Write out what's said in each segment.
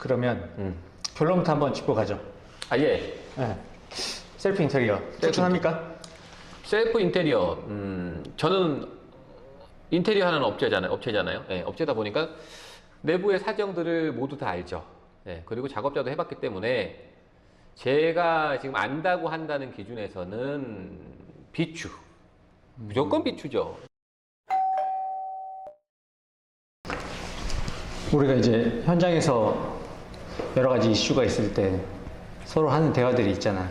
그러면 결론부터 한번 짚고 가죠. 아, 예. 네. 셀프 인테리어 추천합니까? 셀프 인테리어. 저는 인테리어 하는 업체잖아요. 예, 업체다 보니까 내부의 사정들을 모두 다 알죠. 예, 그리고 작업자도 해봤기 때문에 제가 지금 안다고 한다는 기준에서는 비추. 무조건 비추죠. 우리가 이제 현장에서 여러 가지 이슈가 있을 때 서로 하는 대화들이 있잖아.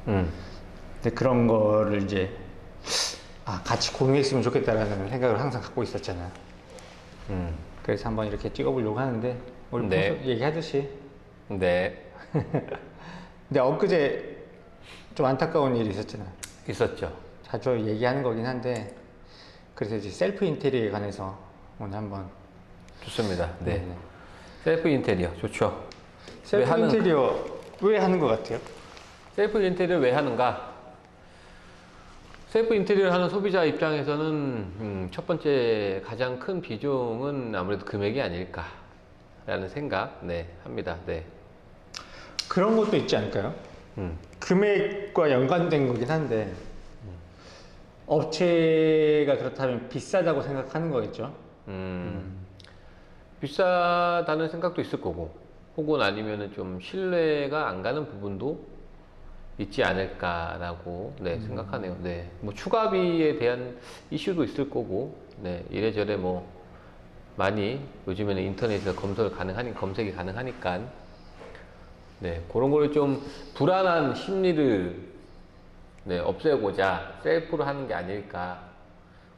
근데 그런 거를 이제 같이 공유했으면 좋겠다라는 생각을 항상 갖고 있었잖아. 그래서 한번 이렇게 찍어보려고 하는데 오늘 네. 얘기하듯이. 네. 근데 엊그제 좀 안타까운 일이 있었잖아. 있었죠. 자주 얘기하는 거긴 한데 그래서 이제 셀프 인테리어에 관해서 오늘 한번. 좋습니다. 네. 네네. 셀프 인테리어 좋죠. 셀프 인테리어 왜 하는 것 같아요? 셀프 인테리어 왜 하는가? 셀프 인테리어를 하는 소비자 입장에서는 첫 번째 가장 큰 비중은 아무래도 금액이 아닐까라는 생각 합니다. 네. 그런 것도 있지 않을까요? 금액과 연관된 거긴 한데 업체가 그렇다면 비싸다고 생각하는 거겠죠? 비싸다는 생각도 있을 거고 혹은 아니면은 좀 신뢰가 안 가는 부분도 있지 않을까라고 생각하네요. 네. 뭐 추가비에 대한 이슈도 있을 거고 이래저래 뭐 많이 요즘에는 인터넷에서 검색이 가능하니까 그런 거를 좀 불안한 심리를 없애고자 셀프로 하는 게 아닐까.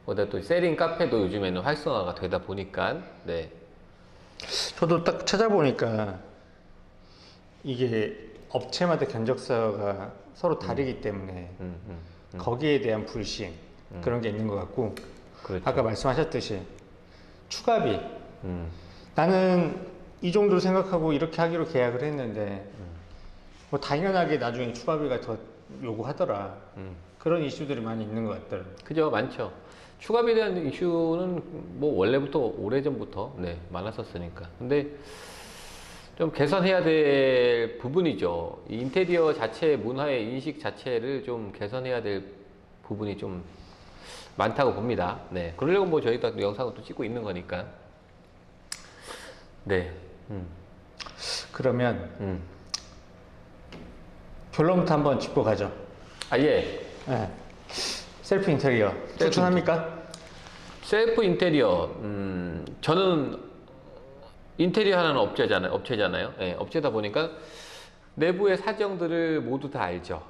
거기다 또 세링 카페도 요즘에는 활성화가 되다 보니까 저도 딱 찾아보니까 이게 업체마다 견적서가 서로 다르기 때문에 거기에 대한 불신 그런 게 있는 것 같고 그렇죠. 아까 말씀하셨듯이 추가비 나는 이 정도 생각하고 이렇게 하기로 계약을 했는데 뭐 당연하게 나중에 추가비가 더 요구하더라. 그런 이슈들이 많이 있는 것 같더라고요. 그죠, 많죠. 추가비에 대한 이슈는 뭐 원래부터 오래전부터 많았었으니까. 근데 좀 개선해야 될 부분이죠. 이 인테리어 자체 문화의 인식 자체를 좀 개선해야 될 부분이 좀 많다고 봅니다. 그러려고 뭐 저희도 영상을 또 찍고 있는 거니까. 그러면 결론부터 한번 짚고 가죠. 아, 예. 네. 셀프 인테리어 추천합니까? 셀프 인테리어. 저는 인테리어 하는 업체잖아요. 예, 업체다 보니까 내부의 사정들을 모두 다 알죠.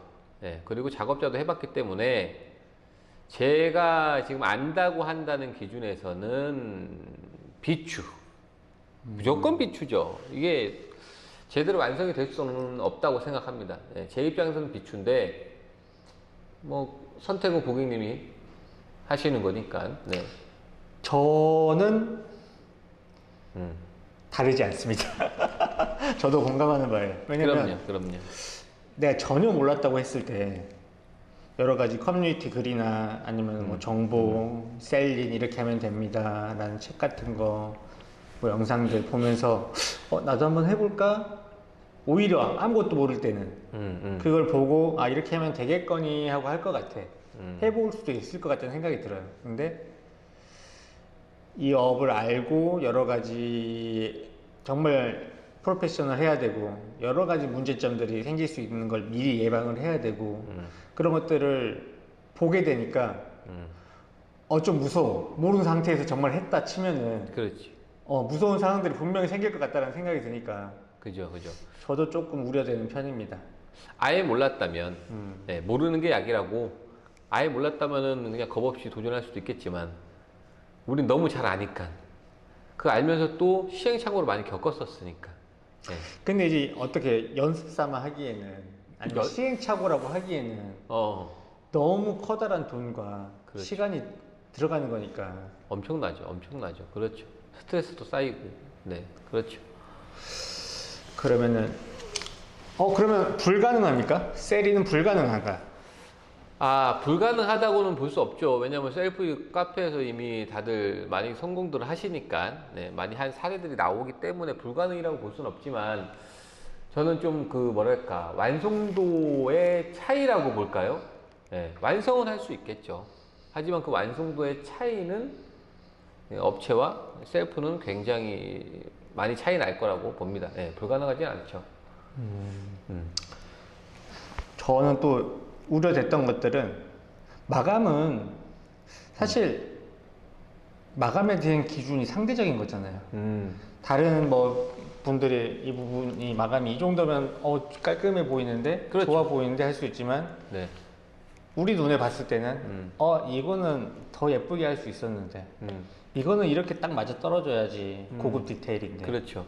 예, 그리고 작업자도 해봤기 때문에 제가 지금 안다고 한다는 기준에서는 비추. 무조건 비추죠. 이게 제대로 완성이 될 수는 없다고 생각합니다. 예, 제 입장에서는 비추인데 뭐 선택은 고객님이 하시는 거니까. 저는 다르지 않습니다. 저도 공감하는 바예요. 왜냐면 그럼요. 내가 전혀 몰랐다고 했을 때 여러 가지 커뮤니티 글이나 아니면 뭐 정보, 셀링 이렇게 하면 됩니다 라는 책 같은 거, 뭐 영상들 보면서 나도 한번 해볼까? 오히려 아무것도 모를 때는 그걸 보고 이렇게 하면 되겠거니 하고 할 것 같아. 해볼 수도 있을 것 같다는 생각이 들어요. 근데 이 업을 알고 여러 가지 정말 프로페셔널 해야 되고 여러 가지 문제점들이 생길 수 있는 걸 미리 예방을 해야 되고 그런 것들을 보게 되니까 좀 무서워. 모르는 상태에서 정말 했다 치면은 그렇지. 무서운 상황들이 분명히 생길 것 같다는 생각이 드니까 그죠. 저도 조금 우려되는 편입니다. 아예 몰랐다면, 모르는 게 약이라고, 아예 몰랐다면은 그냥 겁 없이 도전할 수도 있겠지만, 우린 너무 잘 아니까. 그 알면서 또 시행착오를 많이 겪었었으니까. 근데 이제 어떻게 연습 삼아 하기에는, 아니면 시행착오라고 하기에는, 너무 커다란 돈과 그렇죠. 시간이 들어가는 거니까. 엄청나죠. 그렇죠. 스트레스도 쌓이고, 그렇죠. 그러면은, 그러면 불가능합니까? 세리는 불가능한가? 불가능하다고는 볼 수 없죠. 왜냐면 셀프 카페에서 이미 다들 많이 성공들을 하시니까, 네, 많이 한 사례들이 나오기 때문에 불가능이라고 볼 수는 없지만, 저는 좀 뭐랄까, 완성도의 차이라고 볼까요? 네, 완성은 할 수 있겠죠. 하지만 그 완성도의 차이는 업체와 셀프는 굉장히 많이 차이 날 거라고 봅니다. 네, 불가능하진 않죠. 저는 또 우려됐던 것들은 마감은 사실 마감에 대한 기준이 상대적인 거잖아요. 다른 뭐 분들이 이 부분이 마감이 이 정도면 깔끔해 보이는데 그렇죠. 좋아 보이는데 할 수 있지만 네. 우리 눈에 봤을 때는 이거는 더 예쁘게 할 수 있었는데 이거는 이렇게 딱 맞아 떨어져야지 고급 디테일인데 그렇죠.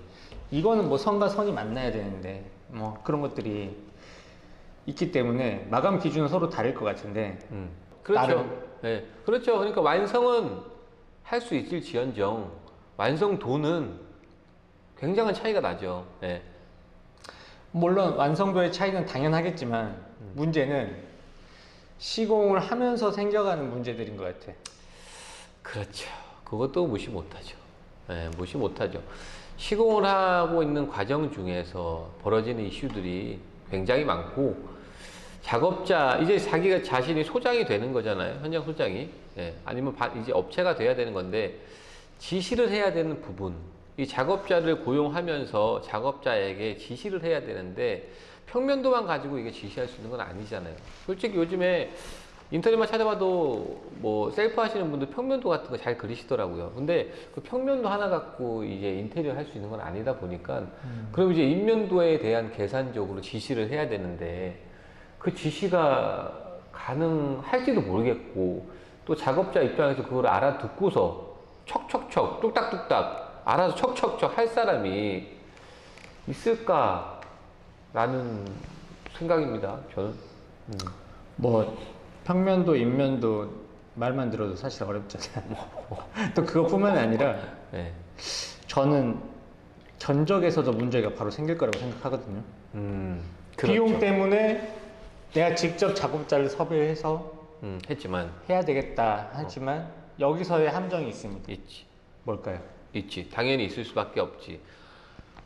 이거는 뭐 선과 선이 만나야 되는데 뭐 그런 것들이 있기 때문에 마감 기준은 서로 다를 것 같은데 그렇죠. 나름. 네. 그렇죠. 그러니까 완성은 할 수 있을지언정 완성도는 굉장한 차이가 나죠. 네. 물론 완성도의 차이는 당연하겠지만 문제는 시공을 하면서 생겨가는 문제들인 것 같아. 그렇죠. 그것도 무시 못하죠. 네, 무시 못하죠. 시공을 하고 있는 과정 중에서 벌어지는 이슈들이 굉장히 많고, 작업자, 이제 자기가 자신이 소장이 되는 거잖아요. 현장 소장이. 예, 아니면 이제 업체가 돼야 되는 건데, 지시를 해야 되는 부분. 이 작업자를 고용하면서 작업자에게 지시를 해야 되는데, 평면도만 가지고 이게 지시할 수 있는 건 아니잖아요. 솔직히 요즘에 인터넷만 찾아봐도 뭐 셀프 하시는 분들 평면도 같은 거 잘 그리시더라고요. 근데 그 평면도 하나 갖고 이제 인테리어 할 수 있는 건 아니다 보니까, 그럼 이제 인면도에 대한 계산적으로 지시를 해야 되는데, 그 지시가 가능할지도 모르겠고, 또 작업자 입장에서 그걸 알아듣고서 척척척 뚝딱뚝딱 알아서 척척척 할 사람이 있을까라는 생각입니다. 저는. 뭐 평면도 인면도 말만 들어도 사실 어렵잖아요. 또 그것뿐만 아니라 네. 저는 견적에서도 문제가 바로 생길 거라고 생각하거든요. 그렇죠. 비용 때문에 내가 직접 작업자를 섭외해서 했지만 해야 되겠다 하지만 여기서의 함정이 있습니다. 있지. 뭘까요? 있지. 당연히 있을 수밖에 없지.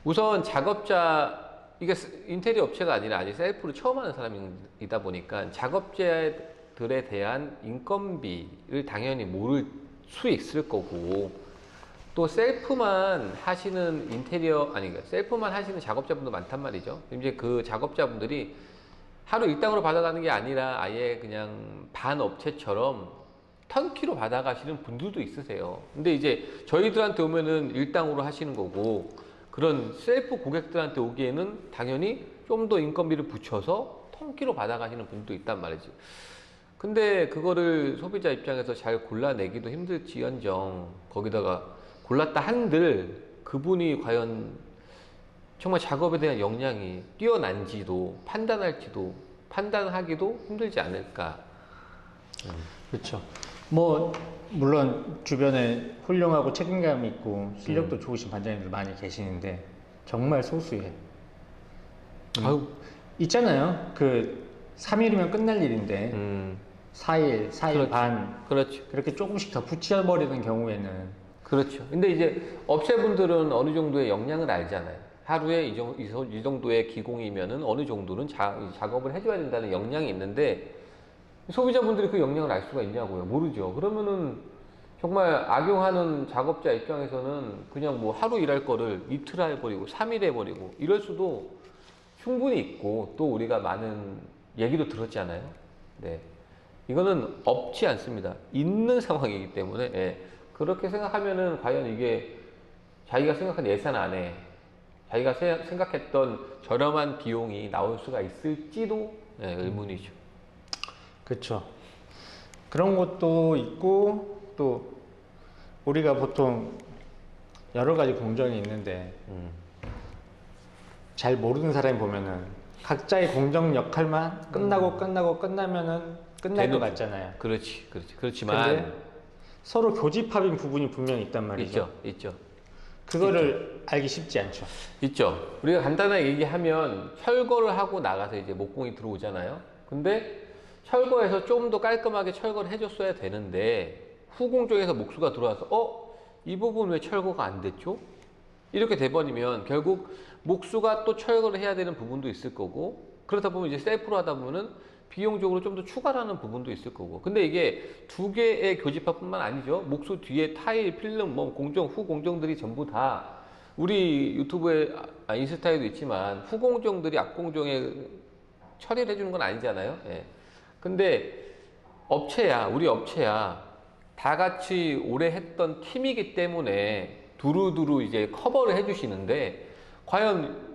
우선 작업자, 이게 인테리어 업체가 아니라 아직 셀프를 처음 하는 사람이다 보니까 작업자들에 대한 인건비를 당연히 모를 수 있을 거고, 또 셀프만 하시는 셀프만 하시는 작업자분도 많단 말이죠. 이제 그 작업자분들이 하루 일당으로 받아가는 게 아니라 아예 그냥 반 업체처럼 턴키로 받아가시는 분들도 있으세요. 근데 이제 저희들한테 오면은 일당으로 하시는 거고, 그런 셀프 고객들한테 오기에는 당연히 좀 더 인건비를 붙여서 턴키로 받아가시는 분도 있단 말이지. 근데 그거를 소비자 입장에서 잘 골라내기도 힘들지언정, 거기다가 골랐다 한들 그분이 과연 정말 작업에 대한 역량이 뛰어난지도 판단하기도 힘들지 않을까. 그렇죠. 뭐 물론 주변에 훌륭하고 책임감 있고 실력도 좋으신 반장님들 많이 계시는데 정말 소수예요. 아유, 있잖아요. 그 3일이면 끝날 일인데 4일, 4일 그렇죠. 반 그렇죠. 그렇게 조금씩 더 붙여버리는 경우에는 그렇죠. 근데 이제 업체분들은 어느 정도의 역량을 알잖아요. 하루에 이 정도의 기공이면은 어느 정도는 작업을 해줘야 된다는 역량이 있는데, 소비자분들이 그 역량을 알 수가 있냐고요? 모르죠. 그러면은 정말 악용하는 작업자 입장에서는 그냥 뭐 하루 일할 거를 이틀 해버리고 3일 해버리고 이럴 수도 충분히 있고, 또 우리가 많은 얘기도 들었잖아요. 네. 이거는 없지 않습니다. 있는 상황이기 때문에, 예. 그렇게 생각하면은 과연 이게 자기가 생각한 예산 안에 자기가 생각했던 저렴한 비용이 나올 수가 있을지도, 예, 의문이죠. 그렇죠. 그런 것도 있고 또 우리가 보통 여러 가지 공정이 있는데 잘 모르는 사람이 보면은 각자의 공정 역할만 끝나면은 끝날 것 같잖아요. 그렇지. 근데 그렇지만 서로 교집합인 부분이 분명히 있단 말이죠. 있죠. 그거를 알기 쉽지 않죠. 있죠. 우리가 간단하게 얘기하면 철거를 하고 나가서 이제 목공이 들어오잖아요. 근데 철거해서 좀 더 깔끔하게 철거를 해줬어야 되는데 후공정에서 목수가 들어와서 이 부분 왜 철거가 안 됐죠? 이렇게 돼버리면 결국 목수가 또 철거를 해야 되는 부분도 있을 거고, 그러다 보면 이제 셀프로 하다 보면은 비용적으로 좀 더 추가하는 부분도 있을 거고. 근데 이게 두 개의 교집합뿐만 아니죠. 목수 뒤에 타일, 필름, 뭐 공정, 후공정들이 전부 다 우리 유튜브에 인스타에도 있지만 후공정들이 앞공정에 처리를 해주는 건 아니잖아요. 예. 근데 우리 업체야 다 같이 오래 했던 팀이기 때문에 두루두루 이제 커버를 해주시는데, 과연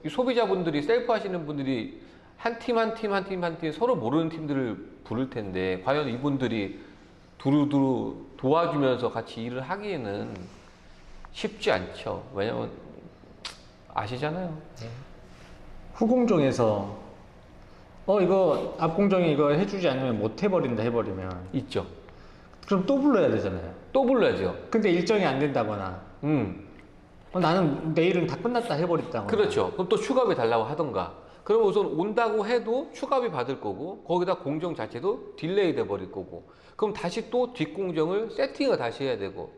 소비자분들이 셀프 하시는 분들이 한 팀 한 팀 한 팀 한 팀 서로 모르는 팀들을 부를 텐데, 과연 이분들이 두루두루 도와주면서 같이 일을 하기에는 쉽지 않죠. 왜냐면 아시잖아요. 후공정에서 이거 앞공정이 이거 해주지 않으면 못 해버린다 해버리면 있죠. 그럼 또 불러야 되잖아요. 또 불러야죠. 근데 일정이 안 된다거나 나는 내일은 다 끝났다 해버렸다거나. 그렇죠. 그럼 또 추가비 달라고 하던가. 그럼 우선 온다고 해도 추가비 받을 거고, 거기다 공정 자체도 딜레이 돼 버릴 거고, 그럼 다시 또 뒷공정을 세팅을 다시 해야 되고,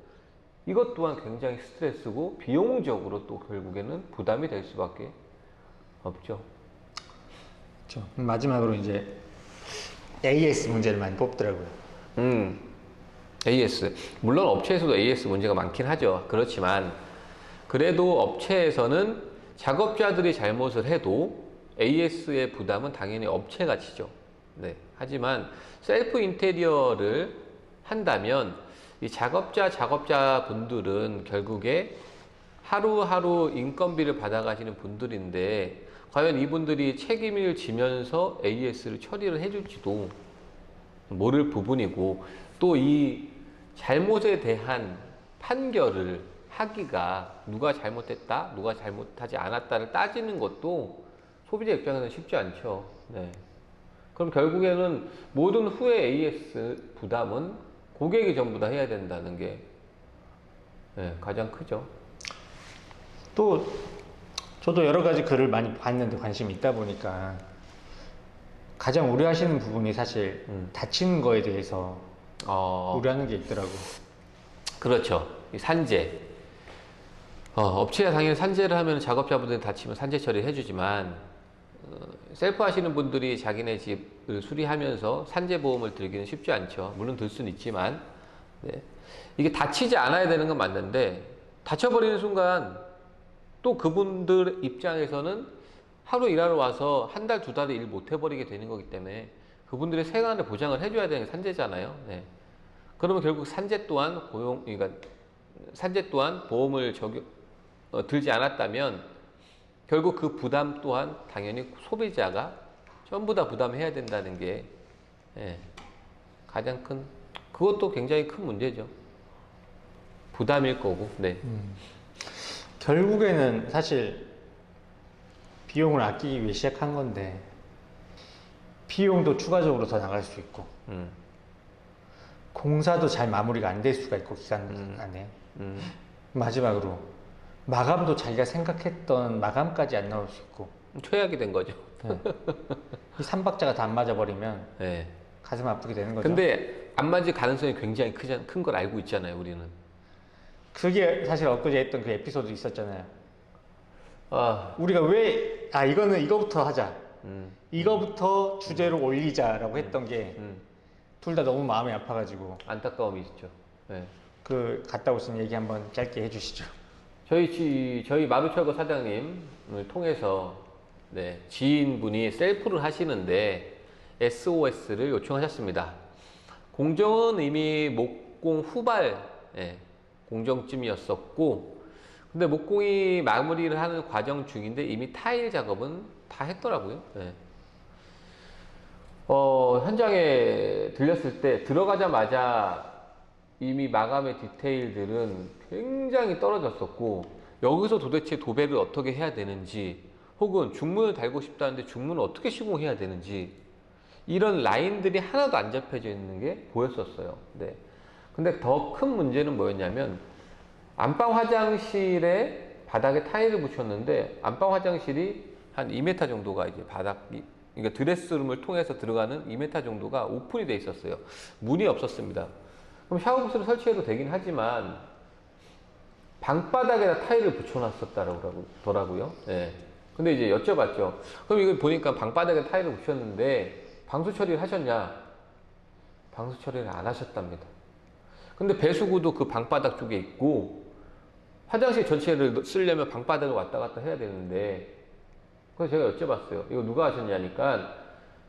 이것 또한 굉장히 스트레스고 비용적으로 또 결국에는 부담이 될 수밖에 없죠. 그렇죠. 마지막으로 이제 AS 문제를 많이 뽑더라고요. AS. 물론 업체에서도 AS 문제가 많긴 하죠. 그렇지만 그래도 업체에서는 작업자들이 잘못을 해도 AS의 부담은 당연히 업체가 지죠. 네. 하지만 셀프 인테리어를 한다면 이 작업자분들은 결국에 하루하루 인건비를 받아가시는 분들인데, 과연 이분들이 책임을 지면서 AS를 처리를 해줄지도 모를 부분이고, 또 이 잘못에 대한 판결을 하기가 누가 잘못했다, 누가 잘못하지 않았다를 따지는 것도 소비자 입장에서는 쉽지 않죠. 네. 그럼 결국에는 모든 후에 AS 부담은 고객이 전부 다 해야 된다는 게 가장 크죠. 또 저도 여러 가지 글을 많이 봤는데 관심이 있다 보니까 가장 우려하시는 부분이 사실 다치는 거에 대해서 우려하는 게 있더라고. 그렇죠. 이 산재. 업체가 당연히 산재를 하면 작업자분들이 다치면 산재 처리를 해주지만, 셀프 하시는 분들이 자기네 집을 수리하면서 산재 보험을 들기는 쉽지 않죠. 물론 들 수는 있지만, 네. 이게 다치지 않아야 되는 건 맞는데, 다쳐버리는 순간 또 그분들 입장에서는 하루 일하러 와서 한 달, 두 달을 일 못 해버리게 되는 거기 때문에 그분들의 생활을 보장을 해줘야 되는 게 산재잖아요. 네. 그러면 결국 산재 또한 그러니까 산재 또한 보험을 들지 않았다면 결국 그 부담 또한 당연히 소비자가 전부 다 부담해야 된다는 게 가장 그것도 굉장히 큰 문제죠. 부담일 거고. 네. 결국에는 사실 비용을 아끼기 위해 시작한 건데 비용도 추가적으로 더 나갈 수 있고 공사도 잘 마무리가 안 될 수가 있고 기간 안에 마지막으로 마감도 자기가 생각했던 마감까지 안 나올 수 있고 최악이 된 거죠. 네. 이 3박자가 다 안 맞아버리면 네. 가슴 아프게 되는 거죠. 근데 안 맞을 가능성이 굉장히 큰 걸 알고 있잖아요, 우리는. 그게 사실 엊그제 했던 그 에피소드 있었잖아요. 우리가 왜 이거는 이거부터 하자, 이거부터 주제로 올리자라고 했던 게 둘 다 너무 마음이 아파가지고 안타까움이 있죠. 네. 그 갔다 오신 얘기 한번 짧게 해주시죠. 저희 마루철거 사장님을 통해서 지인분이 셀프를 하시는데 SOS를 요청하셨습니다. 공정은 이미 목공 후발 공정쯤이었었고, 근데 목공이 마무리를 하는 과정 중인데 이미 타일 작업은 다 했더라고요. 현장에 들렸을 때 들어가자마자 이미 마감의 디테일들은 굉장히 떨어졌었고, 여기서 도대체 도배를 어떻게 해야 되는지, 혹은 중문을 달고 싶다는데 중문을 어떻게 시공해야 되는지, 이런 라인들이 하나도 안 잡혀져 있는 게 보였었어요. 네. 근데 더 큰 문제는 뭐였냐면, 안방 화장실에 바닥에 타일을 붙였는데 안방 화장실이 한 2m 정도가 이제 바닥이 그러니까 드레스룸을 통해서 들어가는 2m 정도가 오픈이 돼 있었어요. 문이 없었습니다. 그럼 샤워부스를 설치해도 되긴 하지만 방바닥에다 타일을 붙여놨었더라고요. 예. 근데 이제 여쭤봤죠. 그럼 이걸 보니까 방바닥에 타일을 붙였는데 방수 처리를 하셨냐? 방수 처리를 안 하셨답니다. 근데 배수구도 그 방바닥 쪽에 있고 화장실 전체를 쓰려면 방바닥을 왔다 갔다 해야 되는데, 그래서 제가 여쭤봤어요. 이거 누가 하셨냐니까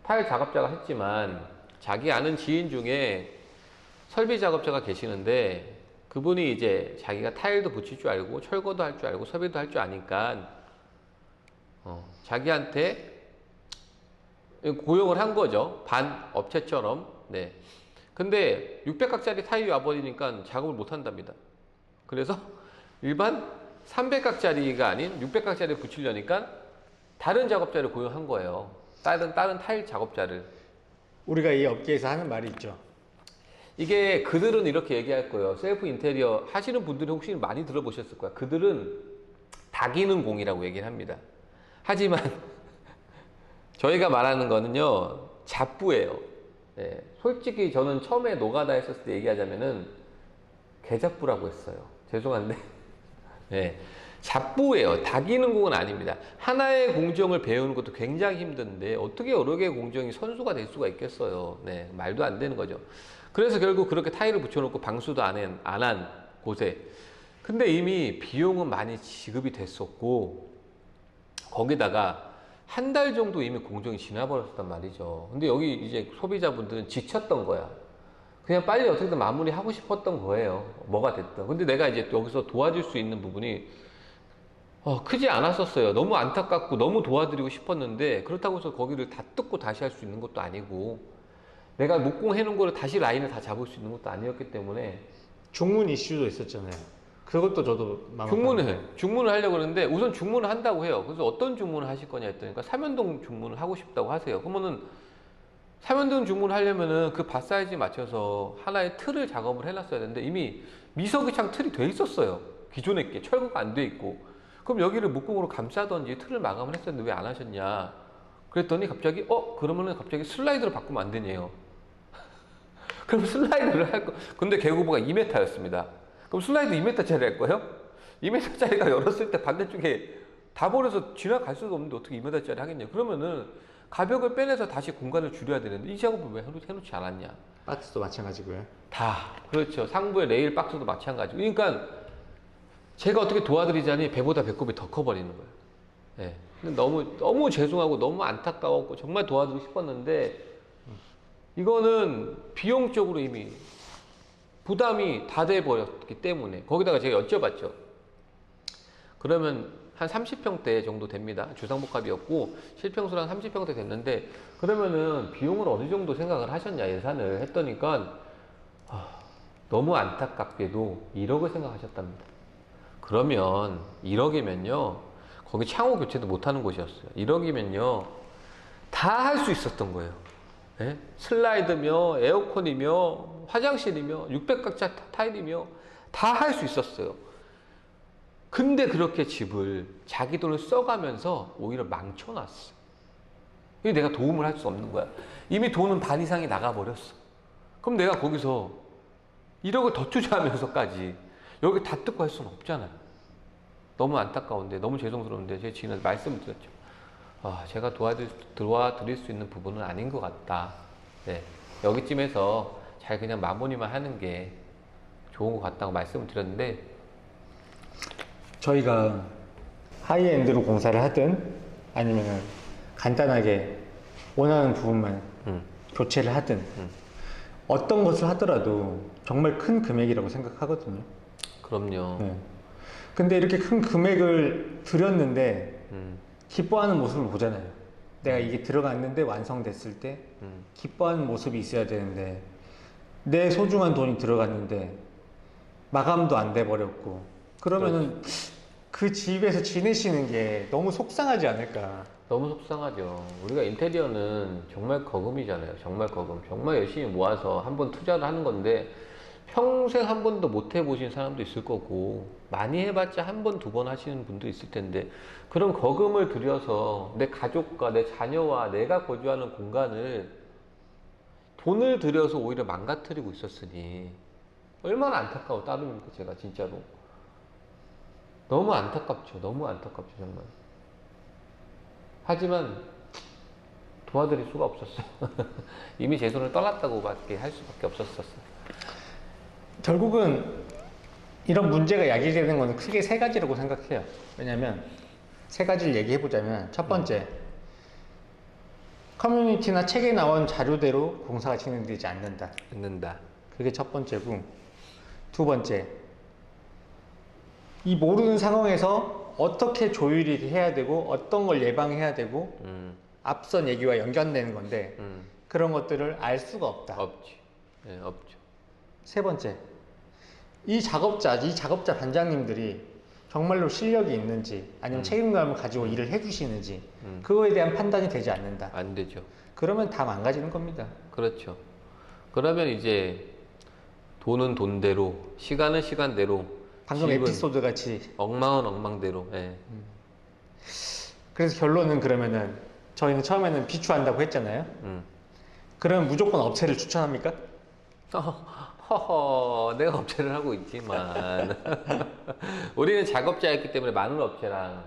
타일 작업자가 했지만 자기 아는 지인 중에 설비 작업자가 계시는데 그분이 이제 자기가 타일도 붙일 줄 알고 철거도 할 줄 알고 설비도 할 줄 아니까 자기한테 고용을 한 거죠. 반 업체처럼. 네. 근데 600각짜리 타일이 와버리니까 작업을 못 한답니다. 그래서 일반 300각짜리가 아닌 600각짜리 붙이려니까 다른 작업자를 고용한 거예요. 다른 타일 작업자를. 우리가 이 업계에서 하는 말이 있죠. 이게 그들은 이렇게 얘기할 거예요. 셀프 인테리어 하시는 분들이 혹시 많이 들어보셨을 거야. 그들은 다기는 공이라고 얘기를 합니다. 하지만 저희가 말하는 거는요, 잡부예요. 네, 솔직히 저는 처음에 노가다 했었을 때 얘기하자면은 개잡부라고 했어요. 죄송한데 네, 잡부예요. 다기는 공은 아닙니다. 하나의 공정을 배우는 것도 굉장히 힘든데 어떻게 여러 개의 공정이 선수가 될 수가 있겠어요. 네, 말도 안 되는 거죠. 그래서 결국 그렇게 타일을 붙여놓고 방수도 안 한 곳에, 근데 이미 비용은 많이 지급이 됐었고 거기다가 한 달 정도 이미 공정이 지나버렸단 말이죠. 근데 여기 이제 소비자분들은 지쳤던 거야. 그냥 빨리 어떻게든 마무리하고 싶었던 거예요. 뭐가 됐든. 근데 내가 이제 여기서 도와줄 수 있는 부분이 크지 않았었어요. 너무 안타깝고 너무 도와드리고 싶었는데 그렇다고 해서 거기를 다 뜯고 다시 할 수 있는 것도 아니고 내가 목공해 놓은 거를 다시 라인을 다 잡을 수 있는 것도 아니었기 때문에. 중문 이슈도 있었잖아요. 그것도 저도 중문을 하려고 그러는데 우선 중문을 한다고 해요. 그래서 어떤 중문을 하실 거냐 했더니 삼연동 중문을 하고 싶다고 하세요. 그러면은 삼연동 중문을 하려면은 그 밭 사이즈에 맞춰서 하나의 틀을 작업을 해놨어야 되는데 이미 미석이창 틀이 돼 있었어요. 기존에 게 철거가 안 돼 있고. 그럼 여기를 목공으로 감싸던지 틀을 마감을 했었는데 왜 안 하셨냐 그랬더니 갑자기 그러면은 갑자기 슬라이드로 바꾸면 안 되네요. 그럼 슬라이드를 할 거. 근데 개구부가 2m였습니다. 그럼 슬라이드 2m짜리 할 거예요? 2m짜리가 열었을 때 반대쪽에 다 버려서 지나갈 수도 없는데 어떻게 2m짜리 하겠냐. 그러면은 가벽을 빼내서 다시 공간을 줄여야 되는데 이 작업을 왜 해놓지 않았냐. 박스도 마찬가지고요. 다 그렇죠. 상부의 레일 박스도 마찬가지고. 그러니까 제가 어떻게 도와드리자니 배보다 배꼽이 더 커버리는 거예요. 네. 근데 너무 죄송하고 너무 안타까웠고 정말 도와드리고 싶었는데 이거는 비용적으로 이미 부담이 다 돼버렸기 때문에. 거기다가 제가 여쭤봤죠. 그러면 한 30평대 정도 됩니다. 주상복합이었고 실평수는 한 30평대 됐는데 그러면은 비용을 어느 정도 생각을 하셨냐 예산을 했더니까 너무 안타깝게도 1억을 생각하셨답니다. 그러면 1억이면요 거기 창호 교체도 못하는 곳이었어요. 1억이면요 다 할 수 있었던 거예요. 네? 슬라이드며 에어컨이며 화장실이며 600각짜 타일이며 다 할 수 있었어요. 근데 그렇게 집을 자기 돈을 써가면서 오히려 망쳐놨어. 내가 도움을 할 수 없는 거야. 이미 돈은 반 이상이 나가버렸어. 그럼 내가 거기서 1억을 더 투자하면서까지 여기 다 뜯고 할 수는 없잖아요. 너무 안타까운데 너무 죄송스러운데 제 지인한테 말씀을 드렸죠. 제가 도와드릴 수 있는 부분은 아닌 것 같다. 네, 여기쯤에서 잘 그냥 마무리만 하는 게 좋은 것 같다고 말씀을 드렸는데 저희가 하이엔드로 공사를 하든 아니면 간단하게 원하는 부분만 교체를 하든 어떤 것을 하더라도 정말 큰 금액이라고 생각하거든요. 그럼요. 네. 근데 이렇게 큰 금액을 들였는데 기뻐하는 모습을 보잖아요. 내가 이게 들어갔는데 완성됐을 때 기뻐하는 모습이 있어야 되는데 내 소중한 돈이 들어갔는데 마감도 안 돼 버렸고 그러면은 그 집에서 지내시는 게 너무 속상하지 않을까. 너무 속상하죠. 우리가 인테리어는 정말 거금이잖아요. 정말 거금. 정말 열심히 모아서 한번 투자를 하는 건데 평생 한 번도 못 해보신 사람도 있을 거고 많이 해봤자 한 번, 두 번 하시는 분도 있을 텐데 그런 거금을 들여서 내 가족과 내 자녀와 내가 거주하는 공간을 돈을 들여서 오히려 망가뜨리고 있었으니 얼마나 안타까워 따릅니까 제가 진짜로. 너무 안타깝죠. 너무 안타깝죠 정말. 하지만 도와드릴 수가 없었어요. 이미 제 손을 떠났다고 밖에 할 수밖에 없었어요. 결국은 이런 문제가 야기되는 건 크게 세 가지라고 생각해요. 왜냐면 세 가지를 얘기해 보자면 첫 번째, 커뮤니티나 책에 나온 자료대로 공사가 진행되지 않는다. 않는다. 그게 첫 번째고, 두 번째, 이 모르는 상황에서 어떻게 조율이 해야 되고 어떤 걸 예방해야 되고 앞선 얘기와 연관되는 건데 그런 것들을 알 수가 없다. 없지. 네, 없죠. 세 번째, 이 작업자 반장님들이 정말로 실력이 있는지 아니면 책임감을 가지고 일을 해주시는지 그거에 대한 판단이 되지 않는다. 안 되죠. 그러면 다 망가지는 겁니다. 그렇죠. 그러면 이제 돈은 돈대로, 시간은 시간대로, 방금 집은 에피소드 같이. 엉망은 엉망대로. 예. 그래서 결론은 그러면은 저희는 처음에는 비추한다고 했잖아요. 음. 그러면 무조건 업체를 추천합니까? 허허, 내가 업체를 하고 있지만 우리는 작업자였기 때문에 많은 업체랑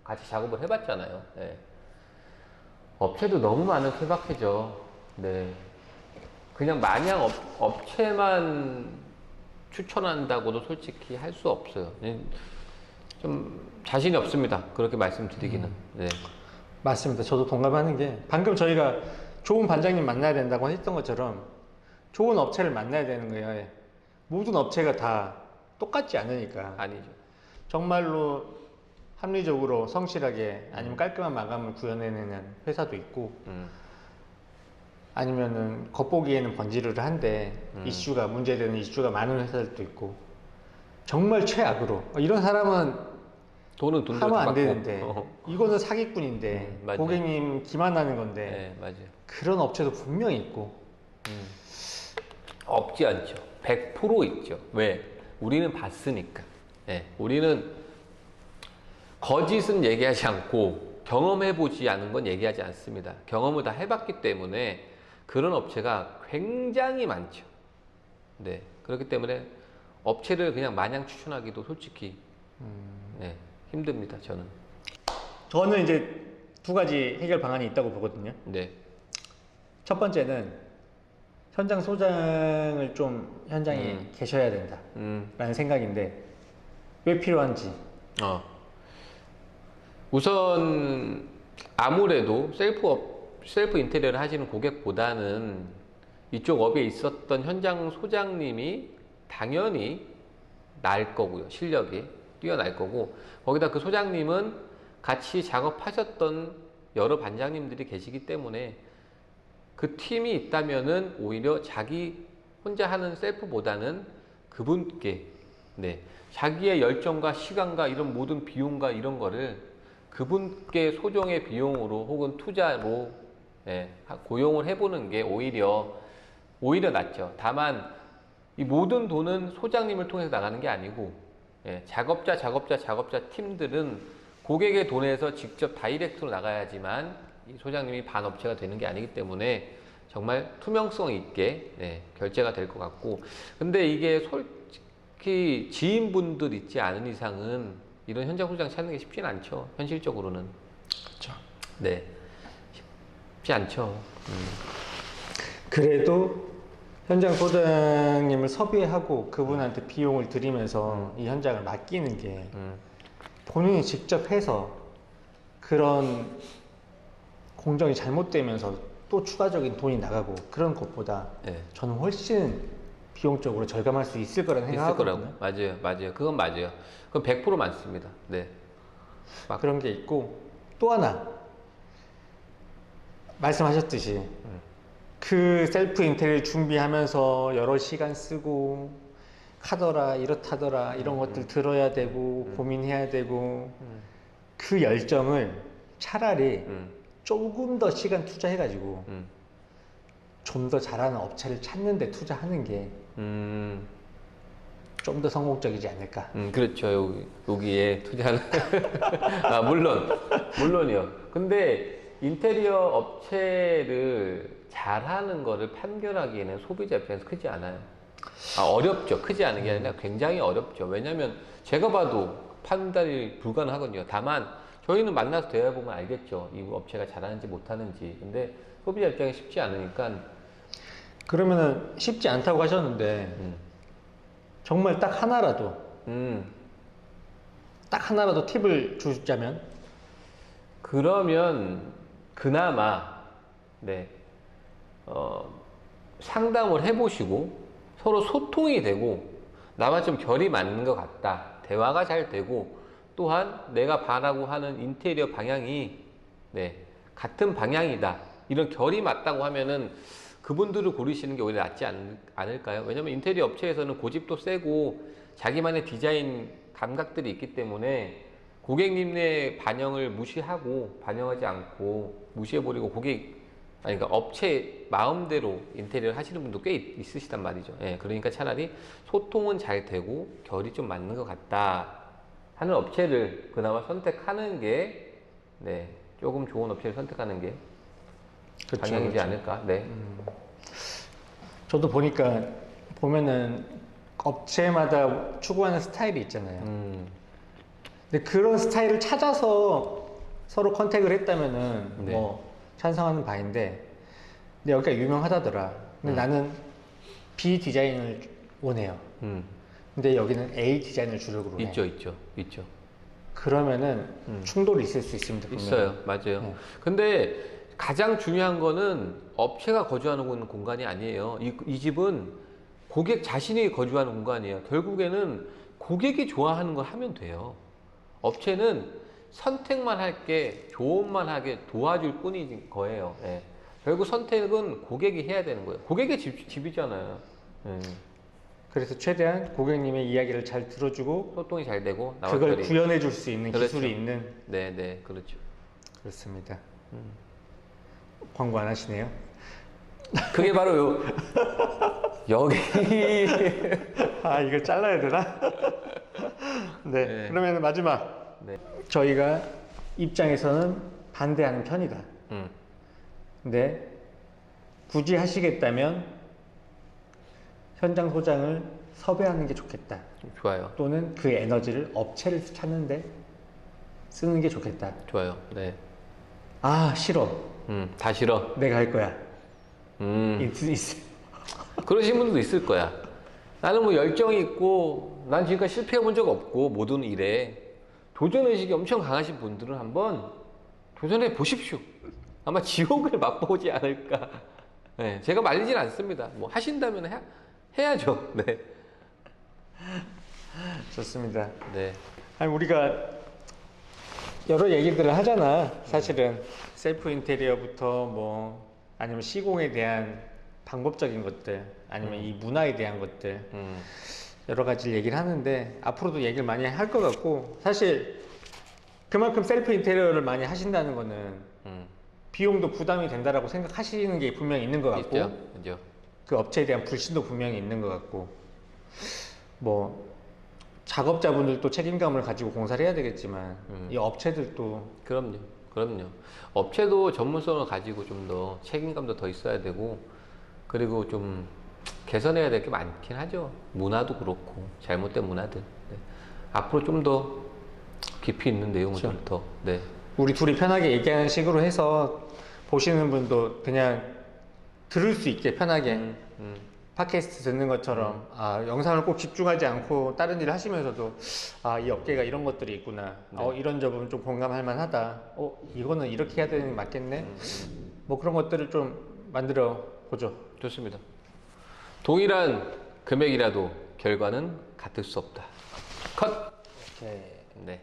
같이 작업을 해봤잖아요. 네. 업체도 너무 많은 케바케죠. 네. 그냥 마냥 업체만 추천한다고도 솔직히 할 수 없어요. 좀 자신이 없습니다. 그렇게 말씀드리기는. 네. 맞습니다. 저도 동감하는 게 방금 저희가 좋은 반장님 만나야 된다고 했던 것처럼 좋은 업체를 만나야 되는 거예요. 모든 업체가 다 똑같지 않으니까. 아니죠. 정말로 합리적으로 성실하게 아니면 깔끔한 마감을 구현해내는 회사도 있고 아니면은 겉보기에는 번지르르 한데 문제되는 이슈가 많은 회사들도 있고 정말 최악으로 이런 사람은 돈은 돈 하면 안 받고. 되는데 이거는 사기꾼인데 맞아요. 고객님 기만하는 건데 네, 맞아요. 그런 업체도 분명히 있고 없지 않죠. 100% 있죠. 왜? 우리는 봤으니까. 네, 우리는 거짓은 얘기하지 않고 경험해보지 않은 건 얘기하지 않습니다. 경험을 다 해봤기 때문에 그런 업체가 굉장히 많죠. 네, 그렇기 때문에 업체를 그냥 마냥 추천하기도 솔직히 네, 힘듭니다. 저는 이제 두 가지 해결 방안이 있다고 보거든요. 네, 첫 번째는 현장 소장을 좀 현장에 계셔야 된다 라는 생각인데 왜 필요한지. 우선 아무래도 셀프 인테리어를 하시는 고객보다는 이쪽 업에 있었던 현장 소장님이 당연히 나을 거고요. 실력이 뛰어날 거고 거기다 그 소장님은 같이 작업하셨던 여러 반장님들이 계시기 때문에 그 팀이 있다면은 오히려 자기 혼자 하는 셀프보다는 그분께 자기의 열정과 시간과 이런 모든 비용과 이런 거를 그분께 소정의 비용으로 혹은 투자로 고용을 해보는 게 오히려 낫죠. 다만 이 모든 돈은 소장님을 통해서 나가는 게 아니고 작업자 팀들은 고객의 돈에서 직접 다이렉트로 나가야지만 이 소장님이 반업체가 되는 게 아니기 때문에 정말 투명성 있게 결제가 될 것 같고 근데 이게 솔직히 지인분들 있지 않은 이상은 이런 현장 소장 찾는 게 쉽진 않죠. 현실적으로는. 그렇죠. 네. 쉽지 않죠. 그래도 현장 소장님을 섭외하고 그분한테 비용을 들이면서 이 현장을 맡기는 게 본인이 직접 해서 그런 공정이 잘못되면서 또 추가적인 돈이 나가고 그런 것보다 저는 훨씬 비용적으로 절감할 수 있을 거라는 생각하거든요. 맞아요. 그건 맞아요. 그건 100% 맞습니다. 네. 그런 게 있고 또 하나 말씀하셨듯이 그 셀프 인테리어 준비하면서 여러 시간 쓰고 카더라 이렇다더라 이런 것들 들어야 되고 고민해야 되고 그 열정을 차라리 조금 더 시간 투자해가지고 좀 더 잘하는 업체를 찾는 데 투자하는 게 좀 더 성공적이지 않을까. 그렇죠. 여기에 투자는. 아, 물론이요. 근데 인테리어 업체를 잘하는 거를 판별하기에는 소비자 입장에서 크지 않아요. 어렵죠. 크지 않은 게 아니라 굉장히 어렵죠. 왜냐면 제가 봐도 판단이 불가능하거든요. 다만 저희는 만나서 대화해보면 알겠죠. 이 업체가 잘하는지 못하는지. 근데 소비자 입장에 쉽지 않으니까. 그러면은 쉽지 않다고 하셨는데 정말 딱 하나라도 팁을 주자면 그러면 그나마 네 상담을 해보시고 서로 소통이 되고 나와 좀 결이 맞는 것 같다, 대화가 잘 되고 또한 내가 바라고 하는 인테리어 방향이 네 같은 방향이다, 이런 결이 맞다고 하면은 그분들을 고르시는 게 오히려 낫지 않을까요? 왜냐면 인테리어 업체에서는 고집도 세고 자기만의 디자인 감각들이 있기 때문에 고객님의 반영을 무시하고 반영하지 않고 무시해버리고 그러니까 업체 마음대로 인테리어를 하시는 분도 꽤 있으시단 말이죠. 예, 그러니까 차라리 소통은 잘 되고 결이 좀 맞는 것 같다 하는 업체를 그나마 선택하는 게 네, 조금 좋은 업체를 선택하는 게 그쵸, 방향이지 그쵸. 않을까. 네. 저도 보면은 업체마다 추구하는 스타일이 있잖아요. 근데 그런 스타일을 찾아서 서로 컨택을 했다면은 네. 뭐 찬성하는 바인데, 근데 여기가 유명하다더라. 근데 나는 B 디자인을 원해요. 근데 여기는 A 디자인을 주려고 해. 있죠. 그러면은 충돌이 있을 수 있습니다. 분명히. 있어요. 맞아요. 네. 근데 가장 중요한 거는 업체가 거주하는 공간이 아니에요. 이 집은 고객 자신이 거주하는 공간이에요. 결국에는 고객이 좋아하는 걸 하면 돼요. 업체는 선택만 할게, 조언만 하게 도와줄 뿐인 거예요. 예. 결국 선택은 고객이 해야 되는 거예요. 고객의 집이잖아요. 예. 그래서 최대한 고객님의 이야기를 잘 들어주고 소통이 잘 되고 그걸 나와 구현해 줄 수 있는 그렇죠. 기술이 있는. 네, 그렇죠. 그렇습니다. 광고 안 하시네요. 그게 바로 여기. 아, 이걸 잘라야 되나? 네. 네. 그러면 마지막. 네. 저희가 입장에서는 반대하는 편이다. 근데 굳이 하시겠다면 현장 소장을 섭외하는 게 좋겠다. 좋아요. 또는 그 에너지를 업체를 찾는데 쓰는 게 좋겠다. 좋아요. 네. 아, 싫어. 다 싫어. 내가 할 거야. 있어. 그러신 분들도 있을 거야. 나는 뭐 열정이 있고, 난 지금까지 실패해 본 적 없고, 모든 일에 도전의식이 엄청 강하신 분들은 한번 도전해 보십시오. 아마 지옥을 맛보지 않을까. 네, 제가 말리진 않습니다. 뭐 하신다면 해야죠. 네. 좋습니다. 네. 아니, 우리가 여러 얘기들을 하잖아. 사실은 셀프 인테리어부터 뭐 아니면 시공에 대한 방법적인 것들, 아니면 이 문화에 대한 것들, 여러 가지 얘기를 하는데 앞으로도 얘기를 많이 할 것 같고, 사실 그만큼 셀프 인테리어를 많이 하신다는 거는 비용도 부담이 된다라고 생각하시는 게 분명히 있는 것 같고, 있죠. 그 업체에 대한 불신도 분명히 있는 것 같고, 뭐 작업자분들도 책임감을 가지고 공사를 해야 되겠지만 이 업체들도 그럼요. 업체도 전문성을 가지고 좀 더 책임감도 더 있어야 되고, 그리고 좀 개선해야 될 게 많긴 하죠. 문화도 그렇고, 잘못된 문화들. 네. 앞으로 좀 더 깊이 있는 내용을 그렇죠. 좀 더, 네. 우리 둘이 편하게 얘기하는 식으로 해서 보시는 분도 그냥 들을 수 있게 편하게 팟캐스트 듣는 것처럼 영상을 꼭 집중하지 않고 다른 일을 하시면서도 이 업계가 이런 것들이 있구나. 네. 이런 점은 좀 공감할 만하다. 이거는 이렇게 해야 되는 게 맞겠네. 뭐 그런 것들을 좀 만들어 보죠. 좋습니다. 동일한 금액이라도 결과는 같을 수 없다. 컷! 오케이. 네.